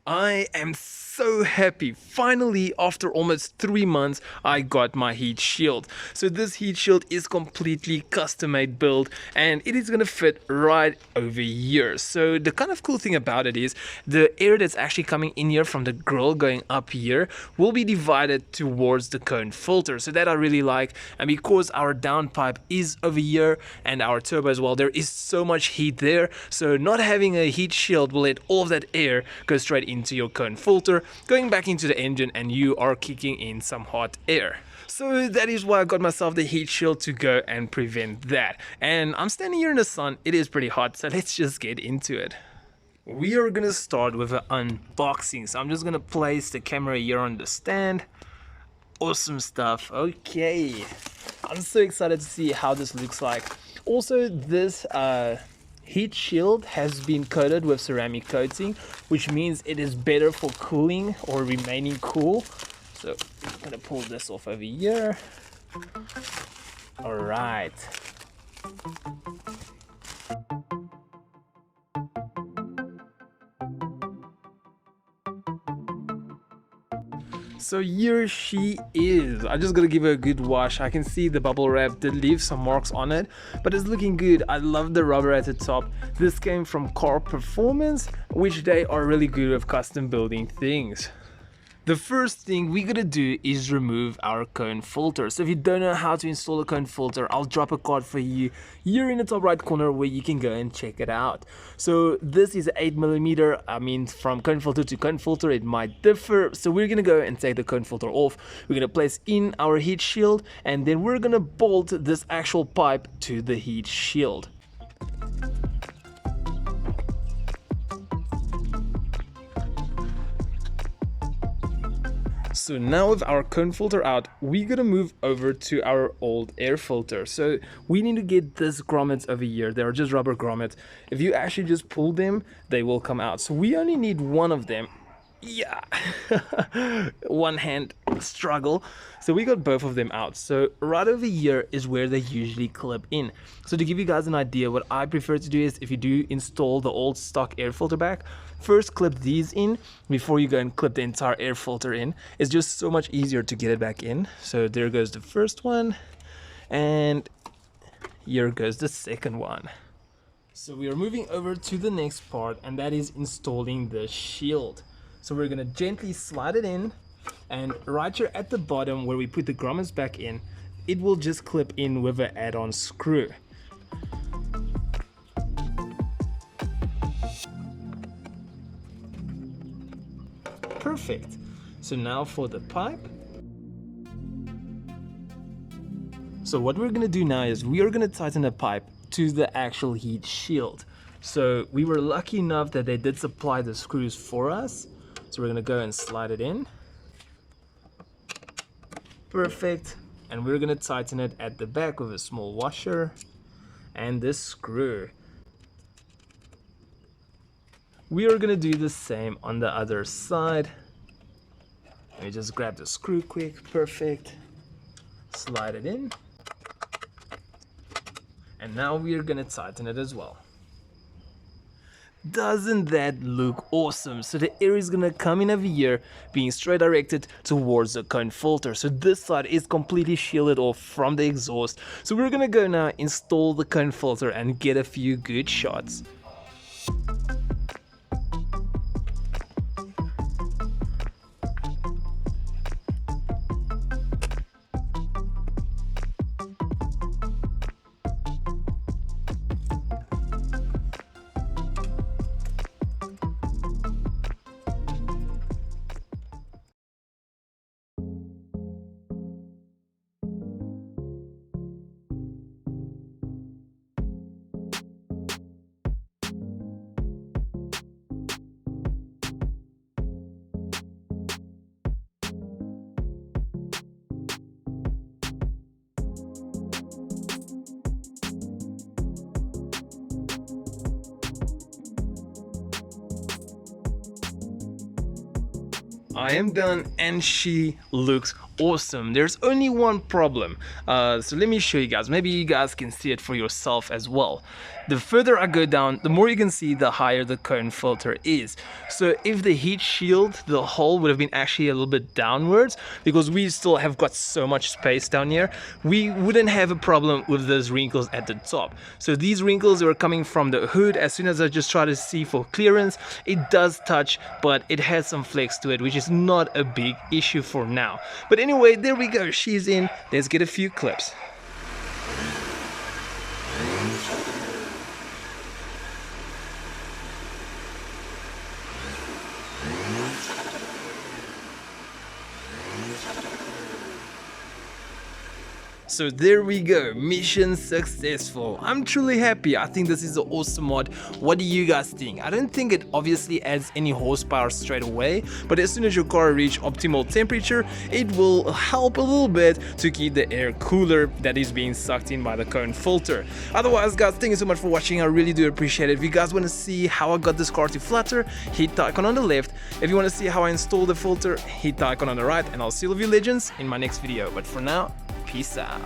I am so happy. Finally, after almost 3 months, I got my heat shield. So this heat shield is completely custom made build and it is gonna fit right over here. So the kind of cool thing about it is the air that's actually coming in here from the grill going up here will be divided towards the cone filter. So that I really like, and because our downpipe is over here and our turbo as well, there is so much heat there. So not having a heat shield will let all of that air go straight into your cone filter, going back into the engine, and you are kicking in some hot air. So that is why I got myself the heat shield to go and prevent that. And I'm standing here in the sun, it is pretty hot, so let's just get into it. We are gonna start with an unboxing. So I'm just gonna place the camera here on the stand. Awesome stuff. Okay, I'm so excited to see how this looks like. Also, this heat shield has been coated with ceramic coating, which means it is better for cooling or remaining cool. So I'm gonna pull this off over here. All right. So here she is. I'm just gonna give her a good wash. I can see the bubble wrap did leave some marks on it, but it's looking good. I love the rubber at the top. This came from Car Performance, which they are really good with custom building things. The first thing we're gonna do is remove our cone filter. So if you don't know how to install a cone filter, I'll drop a card for you here in the top right corner where you can go and check it out. So this is 8mm. I mean, from cone filter to cone filter it might differ. So we're gonna go and take the cone filter off. We're gonna place in our heat shield, and then we're gonna bolt this actual pipe to the heat shield. So now with our cone filter out, we're gonna move over to our old air filter. So we need to get this grommets over here. They are just rubber grommets. If you actually just pull them, they will come out. So we only need one of them. Yeah, one hand struggle. So we got both of them out. So right over here is where they usually clip in. So to give you guys an idea, what I prefer to do is, if you do install the old stock air filter back, first clip these in before you go and clip the entire air filter in. It's just so much easier to get it back in. So there goes the first one, and here goes the second one. So we are moving over to the next part, and that is installing the shield. So we're gonna gently slide it in, and right here at the bottom where we put the grommets back in, it will just clip in with an add-on screw. Perfect. So now for the pipe. So what we're gonna do now is we are gonna tighten the pipe to the actual heat shield. So we were lucky enough that they did supply the screws for us. So we're gonna go and slide it in. Perfect. And we're gonna tighten it at the back with a small washer and this screw. We are gonna do the same on the other side. Let me just grab the screw quick. Perfect. Slide it in. And now we are gonna tighten it as well. Doesn't that look awesome? So the air is gonna come in over here, being straight directed towards the cone filter. So this side is completely shielded off from the exhaust. So we're gonna go now install the cone filter and get a few good shots. I am done and she looks awesome. There's only one problem. So let me show you guys. Maybe you guys can see it for yourself as well. The further I go down, the more you can see, the higher the cone filter is. So if the heat shield, the hole would have been actually a little bit downwards, because we still have got so much space down here, we wouldn't have a problem with those wrinkles at the top. So these wrinkles are coming from the hood. As soon as I just try to see for clearance, it does touch, but it has some flex to it, which is not a big issue for now. But anyway, there we go, she's in. Let's get a few clips. So there we go, mission successful. I'm truly happy. I think this is an awesome mod. What do you guys think? I don't think it obviously adds any horsepower straight away, but as soon as your car reaches optimal temperature, it will help a little bit to keep the air cooler that is being sucked in by the cone filter. Otherwise guys, thank you so much for watching. I really do appreciate it. If you guys want to see how I got this car to flutter, hit the icon on the left. If you want to see how I installed the filter, hit the icon on the right, and I'll see all of you legends in my next video. But for now, peace out.